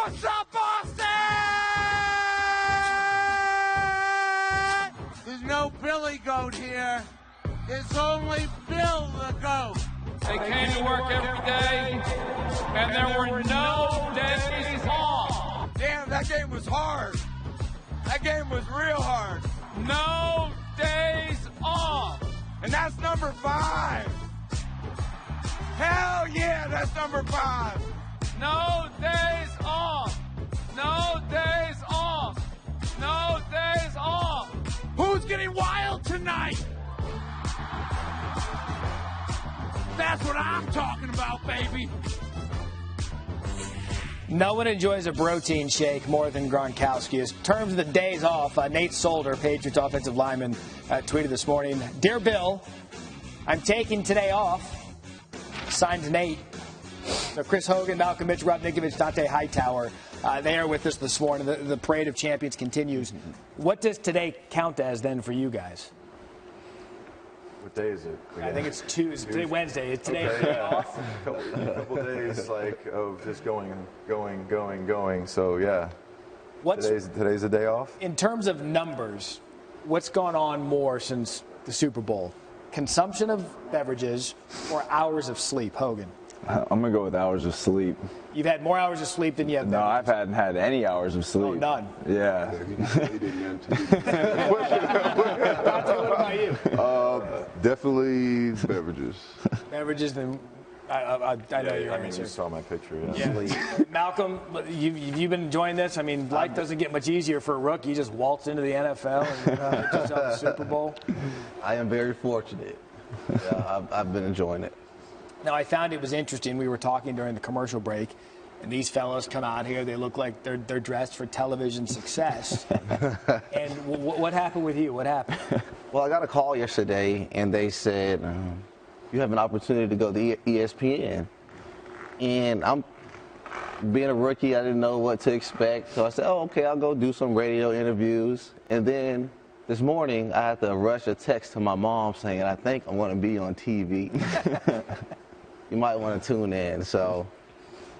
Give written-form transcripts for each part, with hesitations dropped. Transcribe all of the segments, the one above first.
What's up, Boston? There's no Billy Goat here. There's only Bill the Goat. They came to work every day, and there were no days off. Damn, that game was hard. That game was real hard. No days off. And that's number 5. Hell yeah, that's number 5. No days off. No days off. No days off. Who's getting wild tonight? That's what I'm talking about, baby. No one enjoys a protein shake more than Gronkowski. In terms of the days off, Nate Solder, Patriots offensive lineman, tweeted this morning, "Dear Bill, I'm taking today off." Signed Nate. So Chris Hogan, Malcolm Mitch, Rob Ninkovich, Dante Hightower, they are with us this morning. The parade of champions continues. What does today count as then for you guys? What day is it? I think it's Tuesday. Today, Wednesday. Is today Okay, off? A couple days of just going. So yeah. Today's a day off. In terms of numbers, what's gone on more since the Super Bowl? Consumption of beverages or hours of sleep, Hogan? I'm going to go with hours of sleep. You've had more hours of sleep than you have beverages. No, I haven't had any hours of sleep. Oh, none? Yeah. What about you? Definitely beverages. Beverages, then I know your answer. You saw my picture. Yeah. Malcolm, you've been enjoying this? I mean, life doesn't get much easier for a rookie. You just waltz into the NFL and just out the Super Bowl. I am very fortunate. Yeah, I've been enjoying it. Now, I found it was interesting. We were talking during the commercial break, and these fellows come out here. They look like they're dressed for television success. And what happened with you? What happened? Well, I got a call yesterday, and they said, you have an opportunity to go to ESPN. And I'm being a rookie, I didn't know what to expect. So I said, oh, okay, I'll go do some radio interviews. And then this morning, I had to rush a text to my mom saying, I think I'm going to be on TV. You might want to tune in. So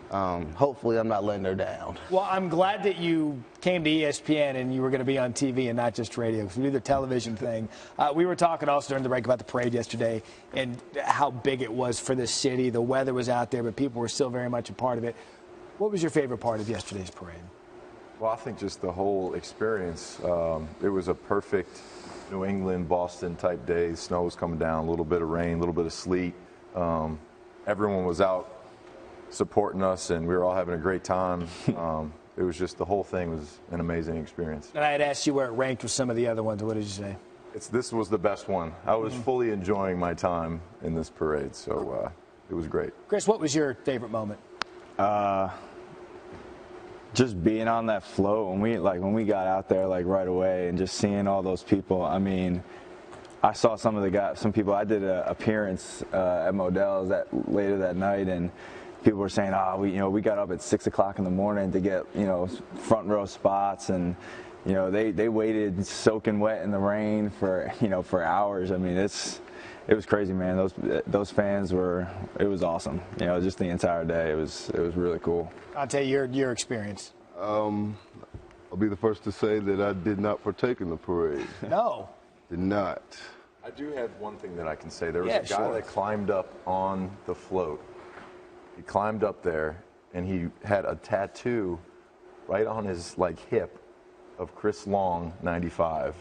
hopefully I'm not letting her down. Well, I'm glad that you came to ESPN and you were going to be on TV and not just radio, because we do the television thing. We were talking also during the break about the parade yesterday and how big it was for the city. The weather was out there, but people were still very much a part of it. What was your favorite part of yesterday's parade? Well, I think just the whole experience. It was a perfect New England, Boston type day. Snow was coming down, a little bit of rain, a little bit of sleet. Everyone was out supporting us, and we were all having a great time. It was just, the whole thing was an amazing experience. And I had asked you where it ranked with some of the other ones. What did you say? This was the best one. I was fully enjoying my time in this parade, so it was great. Chris, what was your favorite moment? Just being on that float when we got out there right away and just seeing all those people. I mean, I saw some people. I did an appearance at Modell's later that night, and people were saying, we got up at 6 o'clock in the morning to get front row spots, and they waited soaking wet in the rain for hours. I mean, it was crazy, man. Those fans it was awesome. Just the entire day. It was really cool. I'll tell you your experience. I'll be the first to say that I did not partake in the parade. No. Did not. I do have one thing that I can say. There was a guy that climbed up on the float. He climbed up there, and he had a tattoo right on his hip of Chris Long, 95.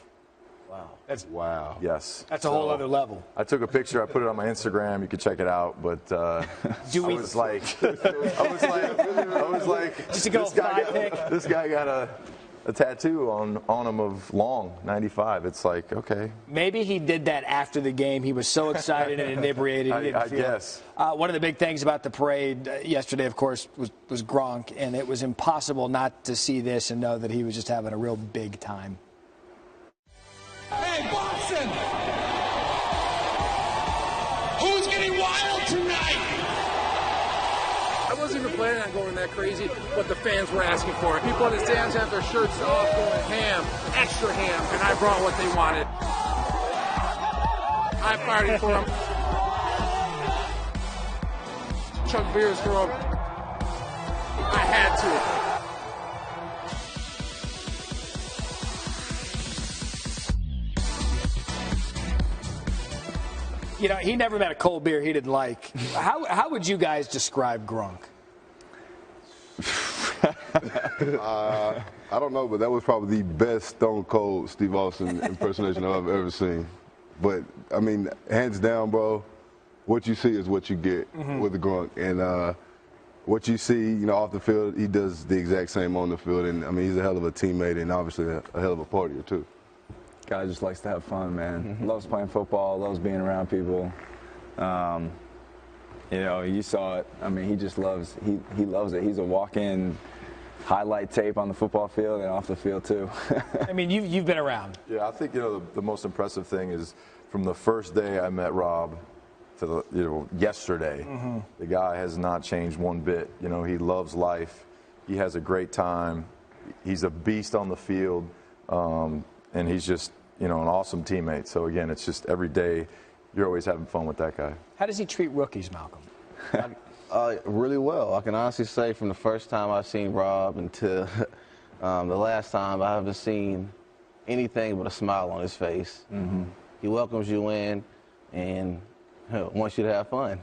Wow. Yes. That's a whole other level. I took a picture. I put it on my Instagram. You can check it out. But I was like, just to go this guy got a tattoo on him of Long, 95. It's like, okay. Maybe he did that after the game. He was so excited and inebriated. I guess. One of the big things about the parade yesterday, of course, was Gronk, and it was impossible not to see this and know that he was just having a real big time. Hey, Boston! Who's getting wild tonight? I wasn't even planning on going that crazy, but the fans were asking for it. People in the stands have their shirts off, going ham, extra ham, and I brought what they wanted. I partied for them. Chug beers for them. I had to. You know, he never met a cold beer he didn't like. How would you guys describe Gronk? I don't know, but that was probably the best Stone Cold Steve Austin impersonation I've ever seen. But, I mean, hands down, bro, what you see is what you get with the Gronk. And what you see, you know, off the field, he does the exact same on the field. And, I mean, he's a hell of a teammate and obviously a hell of a partier, too. Guy just likes to have fun, man. Loves playing football, loves being around people. You know, you saw it. I mean, he just loves, he loves it. He's a walk-in highlight tape on the football field and off the field, too. I mean, you've been around. Yeah, I think, you know, the most impressive thing is from the first day I met Rob to the, you know, yesterday, the guy has not changed one bit. You know, he loves life. He has a great time. He's a beast on the field. And he's just, you know, an awesome teammate. So, again, it's just every day you're always having fun with that guy. How does he treat rookies, Malcolm? Really well. I can honestly say from the first time I've seen Rob until the last time, I haven't seen anything but a smile on his face. He welcomes you in and wants you to have fun.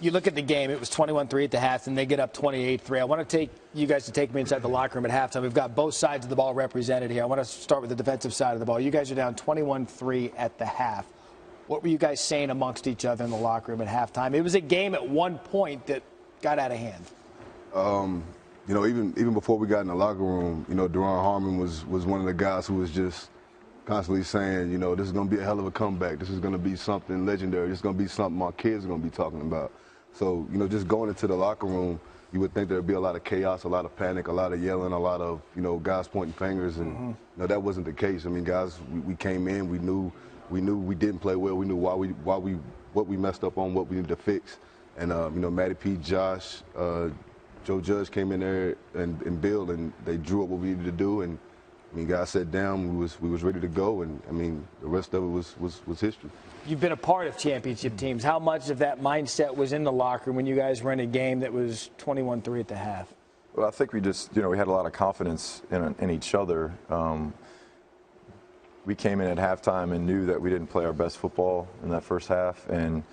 You look at the game, it was 21-3 at the half, and they get up 28-3. I want to take you guys to take me inside the locker room at halftime. We've got both sides of the ball represented here. I want to start with the defensive side of the ball. You guys are down 21-3 at the half. What were you guys saying amongst each other in the locker room at halftime? It was a game at one point that got out of hand. You know, even before we got in the locker room, you know, Duron Harmon was one of the guys who was just constantly saying, you know, this is going to be a hell of a comeback. This is going to be something legendary. This is going to be something my kids are going to be talking about. So, you know, just going into the locker room, you would think there would be a lot of chaos, a lot of panic, a lot of yelling, a lot of, you know, guys pointing fingers. And, you know, that wasn't the case. I mean, guys, we came in, we knew we didn't play well. We knew what we messed up on, what we needed to fix. And, you know, Matty P, Josh, Joe Judge came in there and Bill, and they drew up what we needed to do. And, I mean, guys sat down, we was ready to go. And, I mean, the rest of it was history. You've been a part of championship teams. How much of that mindset was in the locker room when you guys were in a game that was 21-3 at the half? Well, I think we just, you know, we had a lot of confidence in each other. We came in at halftime and knew that we didn't play our best football in that first half. And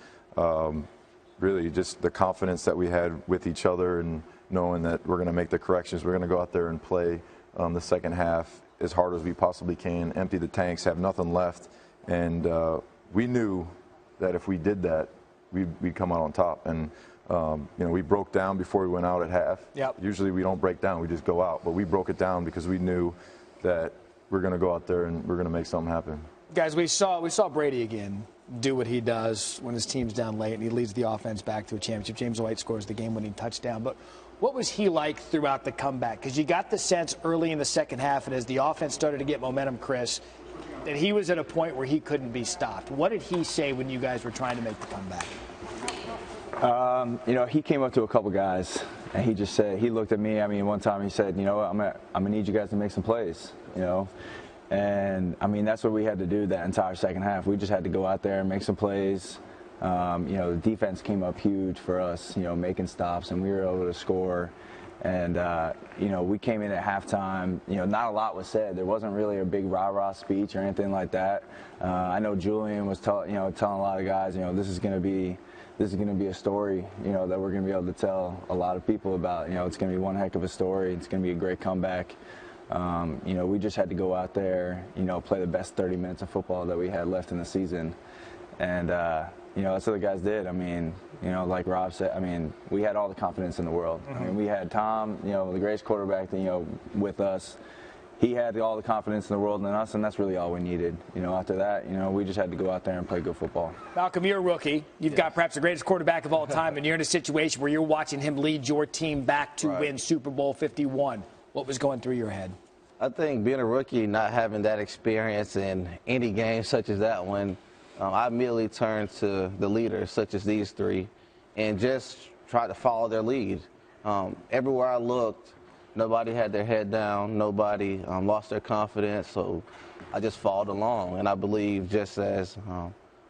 really just the confidence that we had with each other and knowing that we're going to make the corrections. We're going to go out there and play the second half as hard as we possibly can, empty the tanks, have nothing left. And we knew that if we did that, we'd come out on top. And, you know, we broke down before we went out at half. Yep. Usually we don't break down, we just go out. But we broke it down because we knew that we're going to go out there and we're going to make something happen. Guys, we saw Brady again do what he does when his team's down late and he leads the offense back to a championship. James White scores the game-winning touchdown. But what was he like throughout the comeback? Because you got the sense early in the second half, and as the offense started to get momentum, Chris, that he was at a point where he couldn't be stopped. What did he say when you guys were trying to make the comeback? You know, he came up to a couple guys, and he just said, he looked at me. I mean, one time he said, you know what, I'm gonna need you guys to make some plays, you know. And, I mean, that's what we had to do that entire second half. We just had to go out there and make some plays. You know, the defense came up huge for us, you know, making stops, and we were able to score. And, you know, we came in at halftime, you know, not a lot was said. There wasn't really a big rah-rah speech or anything like that. I know Julian was telling a lot of guys, you know, this is going to be a story, you know, that we're going to be able to tell a lot of people about. You know, it's going to be one heck of a story. It's going to be a great comeback. You know, we just had to go out there, you know, play the best 30 minutes of football that we had left in the season. And, you know, that's what the guys did. I mean, you know, like Rob said, I mean, we had all the confidence in the world. I mean, we had Tom, you know, the greatest quarterback, you know, with us. He had all the confidence in the world in us, and that's really all we needed. You know, after that, you know, we just had to go out there and play good football. Malcolm, you're a rookie. You've got perhaps the greatest quarterback of all time, and you're in a situation where you're watching him lead your team back to win Super Bowl 51. What was going through your head? I think being a rookie, not having that experience in any game such as that one, I immediately turned to the leaders such as these three and just tried to follow their lead. Everywhere I looked, nobody had their head down. Nobody lost their confidence. So I just followed along, and I believe just as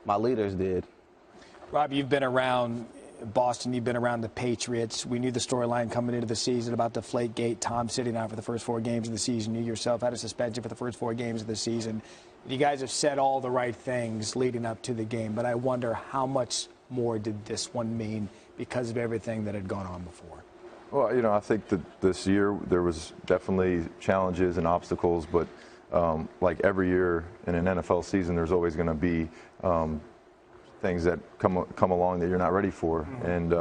my leaders did. Rob, you've been around Boston, you've been around the Patriots. We knew the storyline coming into the season about Deflategate, Tom sitting out for the first 4 games of the season. You yourself had a suspension for the first 4 games of the season. You guys have said all the right things leading up to the game, but I wonder how much more did this one mean because of everything that had gone on before? Well, you know, I think that this year there was definitely challenges and obstacles, but like every year in an NFL season, there's always going to be things that come along that you're not ready for, and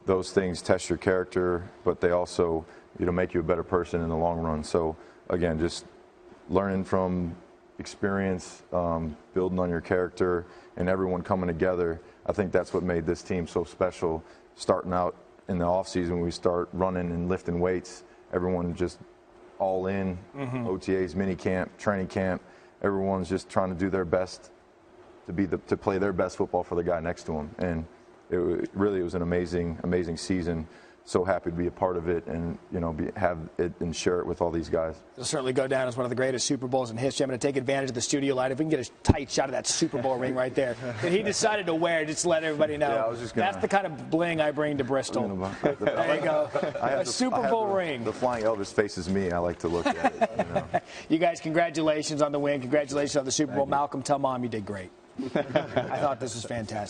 those things test your character, but they also, you know, make you a better person in the long run. So again, just learning from experience, building on your character, and everyone coming together. I think that's what made this team so special. Starting out in the off season, we start running and lifting weights. Everyone just all in, OTAs, mini camp, training camp. Everyone's just trying to do their best to play their best football for the guy next to them. And it really was an amazing season. So happy to be a part of it, and you know, have it and share it with all these guys. It'll certainly go down as one of the greatest Super Bowls in history. I'm going to take advantage of the studio light. If we can get a tight shot of that Super Bowl ring right there that he decided to wear, just to let everybody know. Yeah, I was just gonna, that's the kind of bling I bring to Bristol. There you go. A Super Bowl ring. The flying Elvis faces me. I like to look at it. You know. You guys, congratulations on the win. Congratulations on the Super Bowl. Malcolm, tell Mom you did great. I thought this was fantastic.